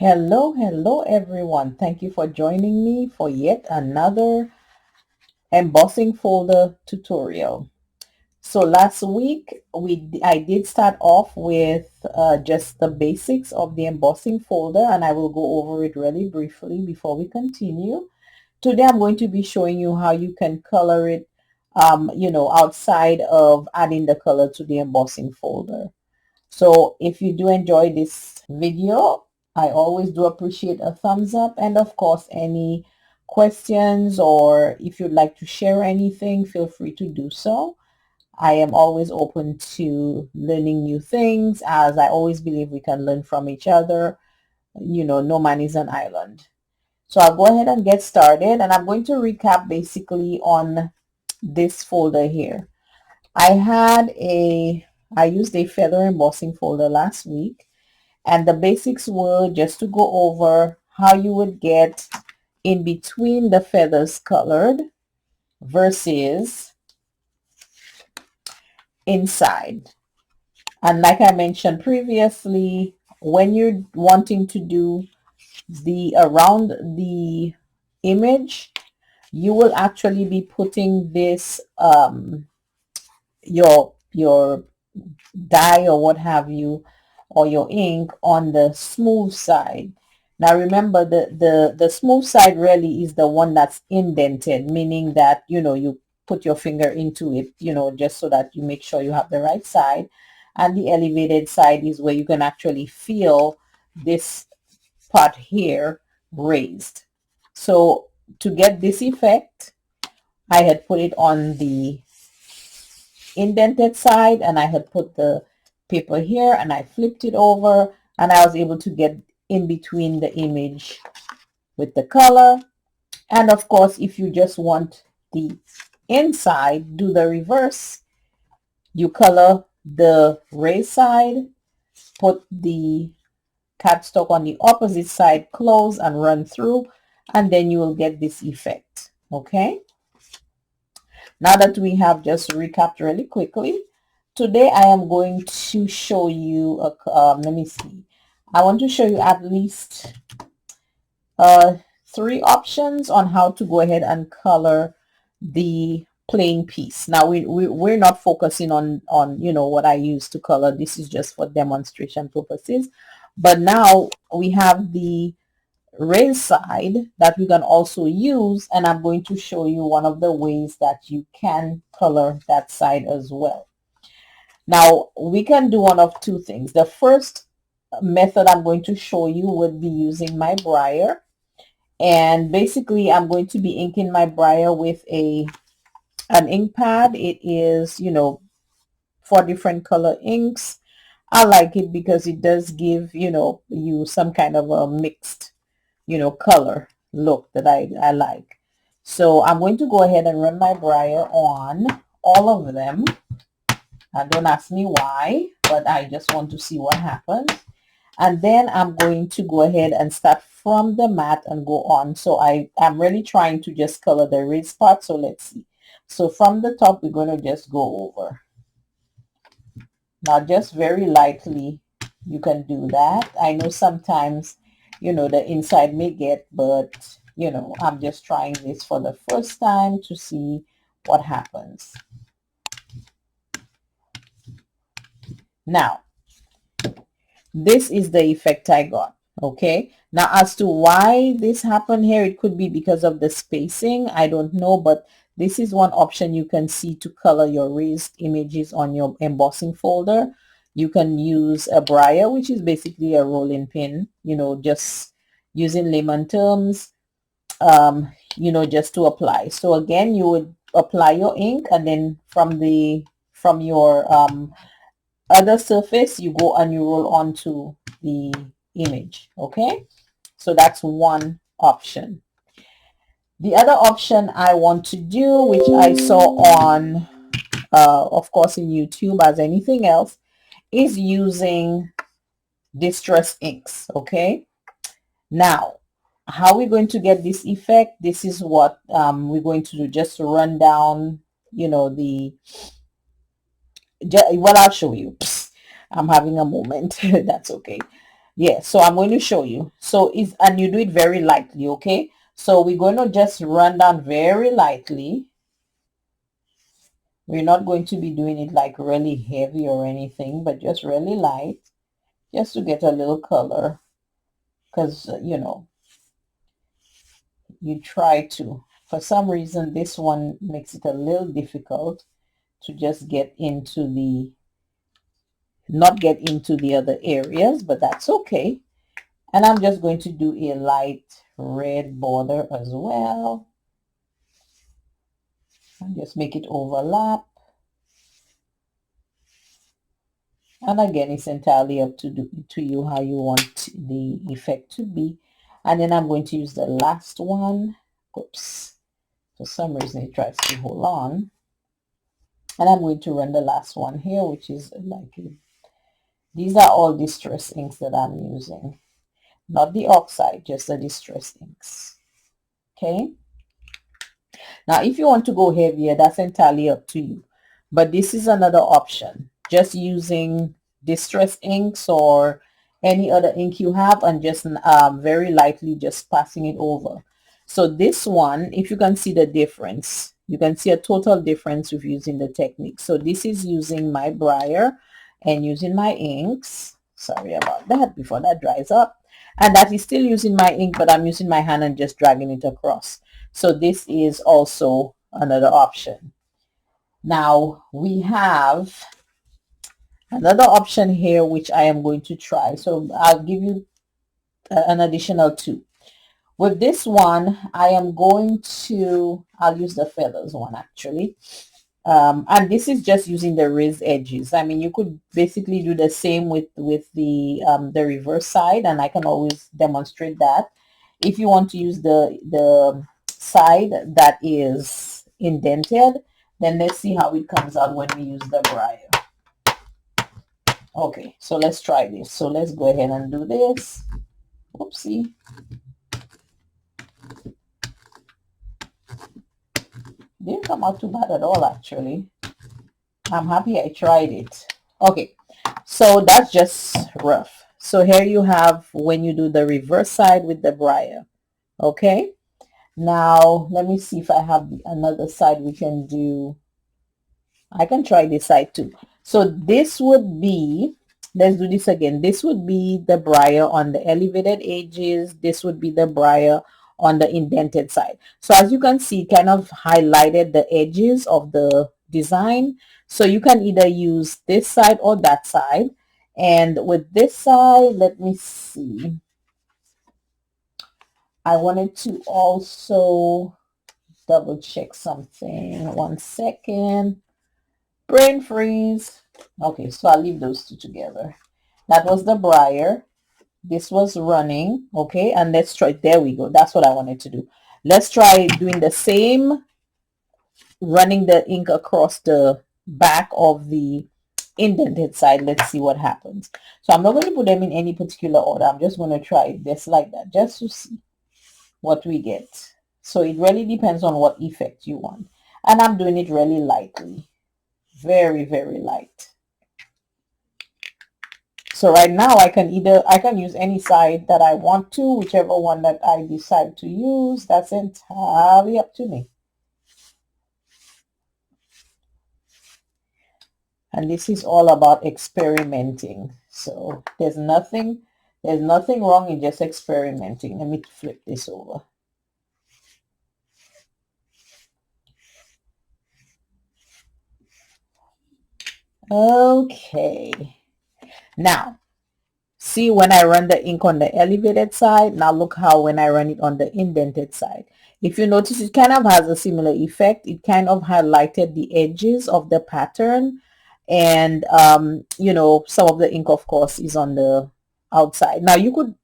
Hello everyone. Thank you for joining me for yet another embossing folder tutorial. So last week I did start off with just the basics of the embossing folder, and I will go over it really briefly before we continue. Today I'm going to be showing you how you can color it outside of adding the color to the embossing folder. So if you do enjoy this video, I always do appreciate a thumbs up, and of course any questions or if you'd like to share anything, feel free to do so. I am always open to learning new things, as I always believe we can learn from each other. No man is an island. So I'll go ahead and get started, and I'm going to recap basically on this folder here. I used a feather embossing folder last week, and the basics were just to go over how you would get in between the feathers colored versus inside. And like I mentioned previously, when you're wanting to do the around the image, you will actually be putting this your dye or what have you, or your ink, on the smooth side. Now remember, the smooth side really is the one that's indented, meaning that you put your finger into it, just so that you make sure you have the right side. And the elevated side is where you can actually feel this part here raised. So to get this effect, I had put it on the indented side, and I had put the paper here, and I flipped it over, and I was able to get in between the image with the color. And of course, if you just want the inside, do the reverse. You color the raised side, put the cardstock on the opposite side, close and run through, and then you will get this effect. Okay, now that we have just recapped really quickly, today I am going to show you let me see, I want to show you at least uh, 3 options on how to go ahead and color the plain piece. Now we're not focusing on what I use to color. This is just for demonstration purposes. But now we have the raised side that we can also use, and I'm going to show you one of the ways that you can color that side as well. Now we can do one of 2 things. The first method I'm going to show you would be using my Brayer, and basically I'm going to be inking my Brayer with an ink pad. It is 4 different color inks. I like it because it does give you some kind of a mixed color look that I like. So I'm going to go ahead and run my Brayer on all of them. Don't ask me why, but I just want to see what happens. And then I'm going to go ahead and start from the mat and go on. So I'm really trying to just color the raised part. So let's see. So from the top, we're going to just go over. Now just very lightly, you can do that. I know sometimes the inside may get, but I'm just trying this for the first time to see what happens. Now this is the effect I got. Okay, now as to why this happened here, it could be because of the spacing, I don't know, but this is one option you can see to color your raised images on your embossing folder. You can use a Brayer, which is basically a rolling pin, just using layman terms, just to apply. So again, you would apply your ink, and then from your other surface, you go and you roll onto the image. Okay, so that's one option. The other option I want to do, which I saw on of course in YouTube as anything else, is using distress inks. Okay, now how we're going to get this effect, this is what we're going to do, just to run down well, I'll show you. I'm having a moment. That's okay. Yeah, so I'm going to show you. So it's, and you do it very lightly, okay? So we're going to just run down very lightly. We're not going to be doing it like really heavy or anything, but just really light, just to get a little color. Because, you know, you try to. For some reason, this one makes it a little difficult to just get into the, not get into the other areas, but that's okay. And I'm just going to do a light red border as well. And just make it overlap. And again, it's entirely up to you how you want the effect to be. And then I'm going to use the last one. Oops. For some reason, it tries to hold on. And I'm going to run the last one here, which is like, these are all distress inks that I'm using. Not the oxide, just the distress inks. Okay. Now, if you want to go heavier, that's entirely up to you. But this is another option. Just using distress inks or any other ink you have and just very lightly just passing it over. So this one, if you can see the difference, you can see a total difference with using the technique. So this is using my Brayer and using my inks. Sorry about that before that dries up. And that is still using my ink, but I'm using my hand and just dragging it across. So this is also another option. Now we have another option here, which I am going to try. So I'll give you an additional two. With this one, I am going to, I'll use the feathers one actually. And this is just using the raised edges. I mean, you could basically do the same with the reverse side, and I can always demonstrate that. If you want to use the side that is indented, then let's see how it comes out when we use the Brayer. Okay, so let's try this. So let's go ahead and do this. Oopsie. Didn't come out too bad at all, actually. I'm happy I tried it. Okay, so that's just rough. So here you have when you do the reverse side with the Brayer. Okay, now let me see if I have another side we can do. I can try this side too. So this would be, let's do this again. This would be the Brayer on the elevated edges. This would be the Brayer on the indented side. So as you can see, kind of highlighted the edges of the design. So you can either use this side or that side. And with this side, let me see. I wanted to also double check something. 1 second. Brain freeze. Okay, so I'll leave those two together. That was the Brayer. This was running. Okay, and let's try, there we go. That's what I wanted to do. Let's try doing the same, running the ink across the back of the indented side. Let's see what happens. So I'm not going to put them in any particular order. I'm just going to try this like that, just to see what we get. So it really depends on what effect you want. And I'm doing it really lightly. Very, very light. So right now I can use any side that I want to, whichever one that I decide to use. That's entirely up to me. And this is all about experimenting. So there's nothing wrong in just experimenting. Let me flip this over. Okay. Now, see when I run the ink on the elevated side. Now look how when I run it on the indented side. If you notice, it kind of has a similar effect. It kind of highlighted the edges of the pattern. And, you know, some of the ink, of course, is on the outside. Now, you could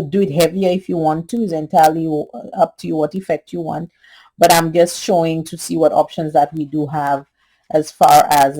do it heavier if you want to. It's entirely up to you what effect you want. But I'm just showing to see what options that we do have as far as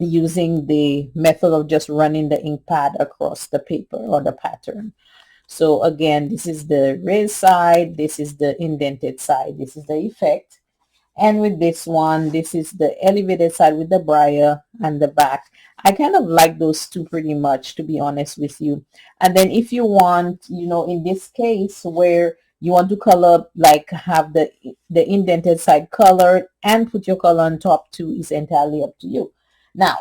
using the method of just running the ink pad across the paper or the pattern. So again, this is the raised side, this is the indented side, this is the effect. And with this one, this is the elevated side with the Brayer and the back. I kind of like those two pretty much, to be honest with you. And then if you want, you know, in this case where you want to color, like have the indented side colored and put your color on top too, is entirely up to you. Now,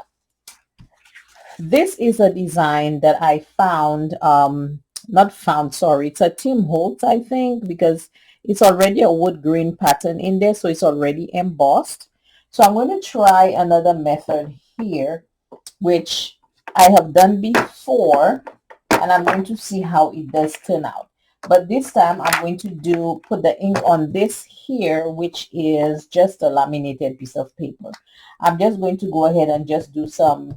this is a design that I found, not found, sorry, it's a Tim Holtz, I think, because it's already a wood grain pattern in there, so it's already embossed. So I'm going to try another method here, which I have done before, and I'm going to see how it does turn out. But this time I'm going to put the ink on this here, which is just a laminated piece of paper. I'm just going to go ahead and just do some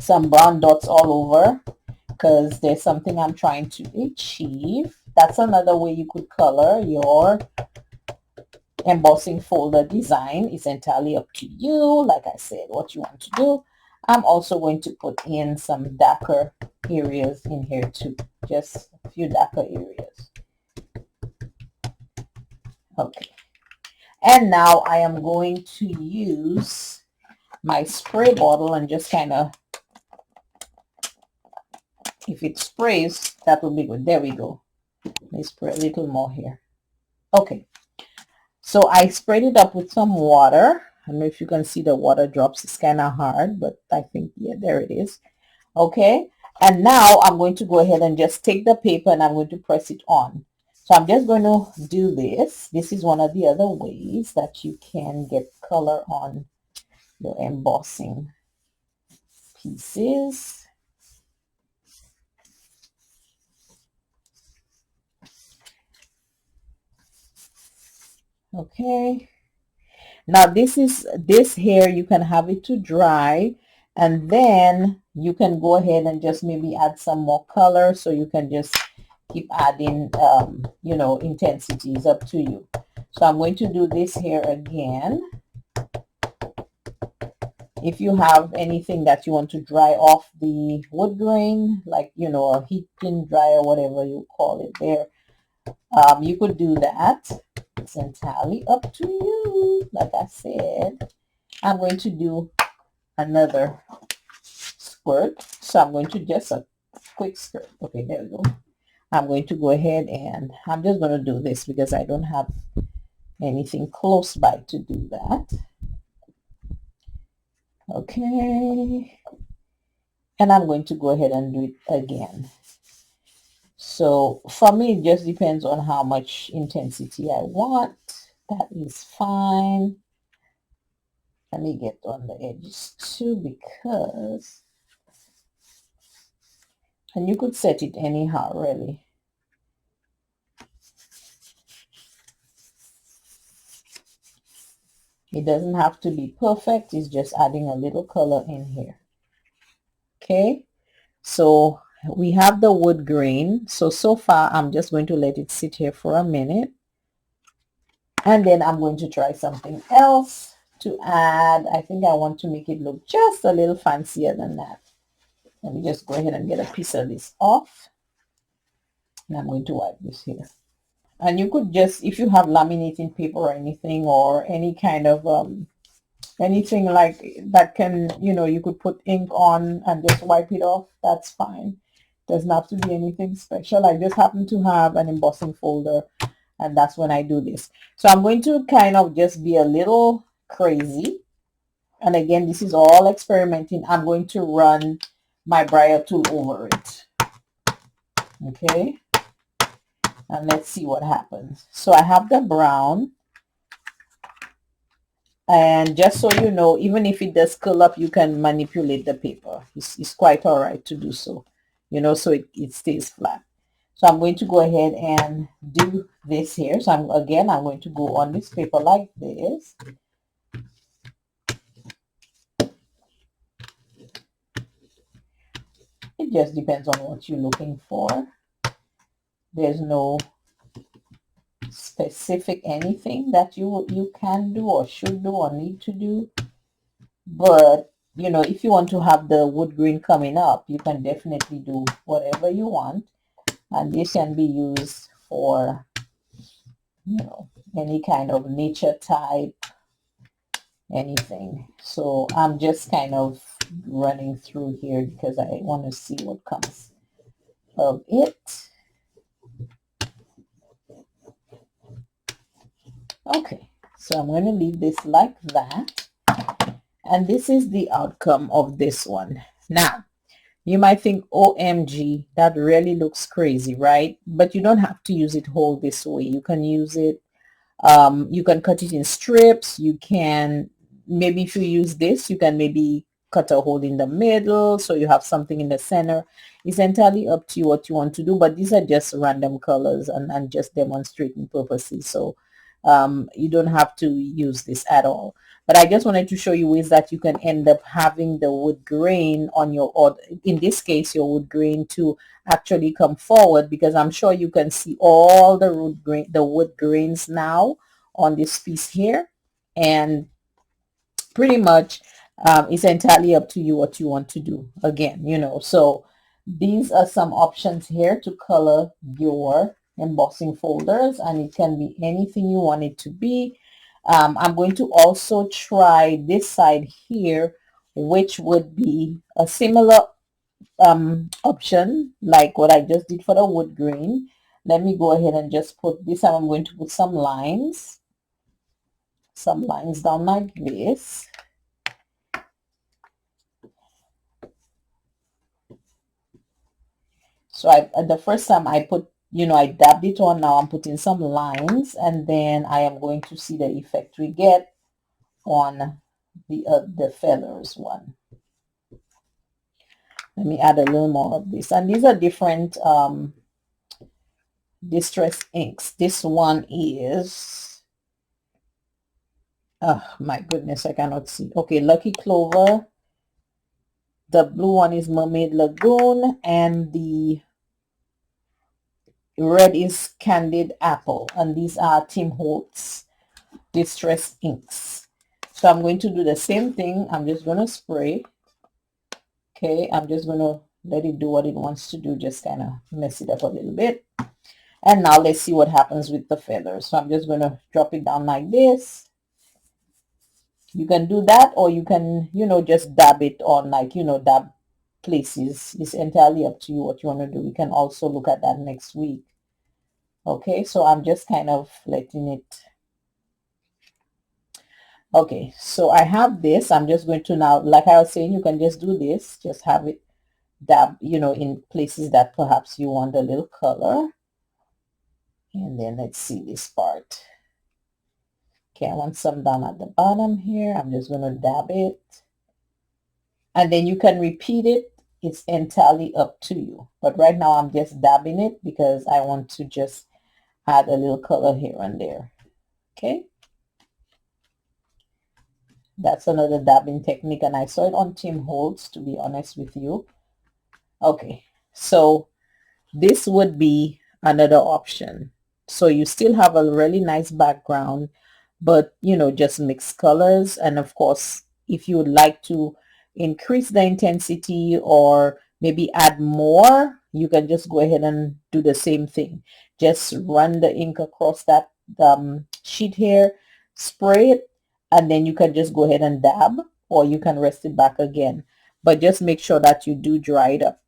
brown dots all over, because there's something I'm trying to achieve. That's another way you could color your embossing folder design. Is entirely up to you. Like I said, what you want to do. I'm also going to put in some darker areas in here too, just a few darker areas. Okay, and now I am going to use my spray bottle and just kind of, if it sprays, that will be good. There we go. Let me spray a little more here. Okay, so I sprayed it up with some water. I don't know if you can see the water drops. It's kind of hard, but I think, yeah, there it is. Okay, and now I'm going to go ahead and just take the paper and I'm going to press it on. So I'm just going to do this. This is one of the other ways that you can get color on your embossing pieces. Okay, now this here, you can have it to dry, and then you can go ahead and just maybe add some more color, so you can just keep adding you know, intensities, up to you. So I'm going to do this here again. If you have anything that you want to dry off the wood grain, like, you know, a heat pin dryer, whatever you call it there, you could do that. It's entirely up to you. Like I said, I'm going to do another squirt. So I'm going to just a quick squirt. Okay, there we go. I'm going to go ahead and I'm just going to do this because I don't have anything close by to do that. Okay, and I'm going to go ahead and do it again. So for me, it just depends on how much intensity I want. That is fine. Let me get on the edges too, because, and you could set it anyhow, really. It doesn't have to be perfect. It's just adding a little color in here. Okay, so we have the wood grain. So far, I'm just going to let it sit here for a minute. And then I'm going to try something else to add. I think I want to make it look just a little fancier than that. Let me just go ahead and get a piece of this off. And I'm going to wipe this here. And you could just, if you have laminating paper or anything, or any kind of anything like that, can, you know, you could put ink on and just wipe it off. That's fine. Doesn't have to be anything special. I just happen to have an embossing folder, and that's when I do this. So I'm going to kind of just be a little crazy. And again, this is all experimenting. I'm going to run my Brayer tool over it. Okay, and let's see what happens. So I have the brown, and just so you know, even if it does curl up, you can manipulate the paper. It's quite all right to do so, you know, so it stays flat. So I'm going to go ahead and do this here. So I'm going to go on this paper like this. It just depends on what you're looking for. There's no specific anything that you can do or should do or need to do. But, you know, if you want to have the wood grain coming up, you can definitely do whatever you want. And this can be used for, you know, any kind of nature type, anything. So I'm just kind of running through here because I want to see what comes of it. Okay, so I'm going to leave this like that. And this is the outcome of this one. Now, you might think, OMG, that really looks crazy, right? But you don't have to use it whole this way. You can use it, you can cut it in strips. You can, maybe if you use this, you can maybe cut a hole in the middle so you have something in the center. It's entirely up to you what you want to do, but these are just random colors and just demonstrating purposes. So you don't have to use this at all. But I just wanted to show you ways that you can end up having the wood grain on your, or in this case, your wood grain to actually come forward, because I'm sure you can see all the wood grains now on this piece here. And pretty much it's entirely up to you what you want to do. Again, you know, so these are some options here to color your embossing folders, and it can be anything you want it to be. I'm going to also try this side here, which would be a similar option like what I just did for the wood grain. Let me go ahead and just put this. I'm going to put some lines down like this. So the first time I put, you know, I dabbed it on. Now I'm putting some lines, and then I am going to see the effect we get on the feathers one. Let me add a little more of this, and these are different distress inks. This one is, oh my goodness, I cannot see. Okay, Lucky Clover. The blue one is Mermaid Lagoon, and the red is Candied Apple, and these are Tim Holtz distress inks. So I'm going to do the same thing. I'm just going to spray. Okay, I'm just going to let it do what it wants to do, just kind of mess it up a little bit. And now let's see what happens with the feathers. So I'm just going to drop it down like this. You can do that, or you can, you know, just dab it on, like, you know, dab places. It's entirely up to you what you want to do. We can also look at that next week. Okay, so I'm just kind of letting it. Okay, so I have this. I'm just going to now, like I was saying, you can just do this, just have it dab, you know, in places that perhaps you want a little color. And then let's see this part. Okay, I want some down at the bottom here. I'm just going to dab it. And then you can repeat it. It's entirely up to you. But right now I'm just dabbing it because I want to just add a little color here and there. Okay. That's another dabbing technique, and I saw it on Tim Holtz, to be honest with you. Okay, so this would be another option. So you still have a really nice background, but, you know, just mix colors. And of course, if you would like to increase the intensity or maybe add more, you can just go ahead and do the same thing. Just run the ink across that sheet here, spray it, and then you can just go ahead and dab, or you can rest it back again. But just make sure that you do dry it up.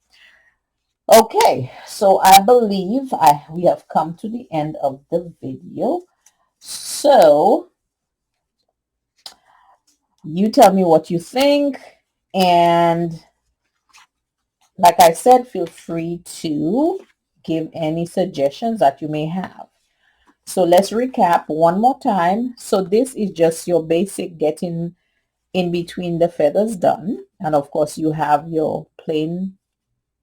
Okay, so I believe we have come to the end of the video. So you tell me what you think, and like I said, feel free to give any suggestions that you may have. So let's recap one more time. So this is just your basic getting in between the feathers done, and of course you have your plain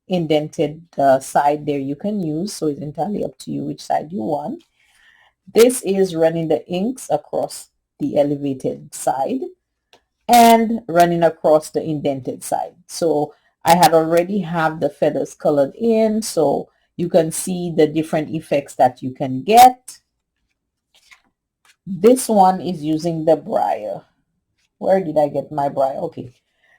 indented side there you can use, so it's entirely up to you which side you want. This is running the inks across the elevated side and running across the indented side. So I had already have the feathers colored in, so you can see the different effects that you can get. This one is using the Brayer. Where did I get my Brayer? Okay,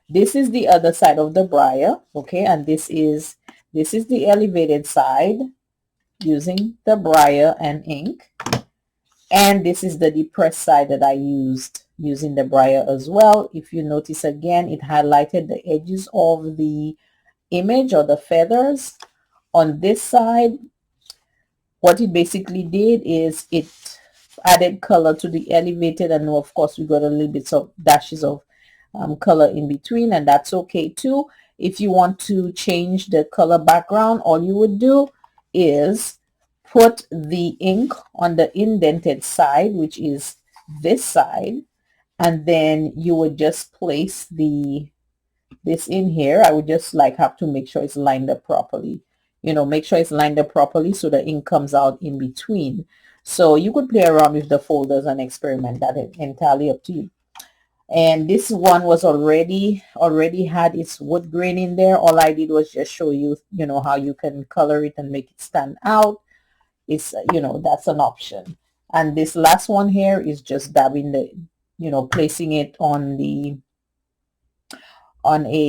this is the other side of the Brayer. Okay, and this is the elevated side using the Brayer and ink, and this is the depressed side that I used using the Brayer as well. If you notice again, it highlighted the edges of the image or the feathers on this side. What it basically did is it added color to the elevated, and of course we got a little bit of dashes of color in between, and that's okay too. If you want to change the color background, all you would do is put the ink on the indented side, which is this side, and then you would just place this in here. I would just like have to make sure it's lined up properly. Make sure it's lined up properly so the ink comes out in between. So you could play around with the folders and experiment. That is entirely up to you. And this one was already had its wood grain in there. All I did was just show you, how you can color it and make it stand out. It's, that's an option. And this last one here is just dabbing the, placing it on a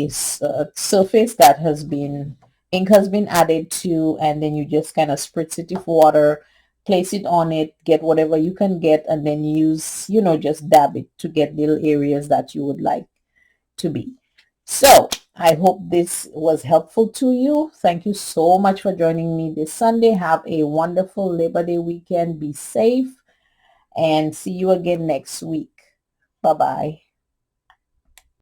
surface that ink has been added to, and then you just kind of spritz it with water, place it on it, get whatever you can get, and then use, just dab it to get little areas that you would like to be. So I hope this was helpful to you. Thank you so much for joining me this Sunday. Have a wonderful Labor Day weekend. Be safe, and see you again next week. Bye-bye.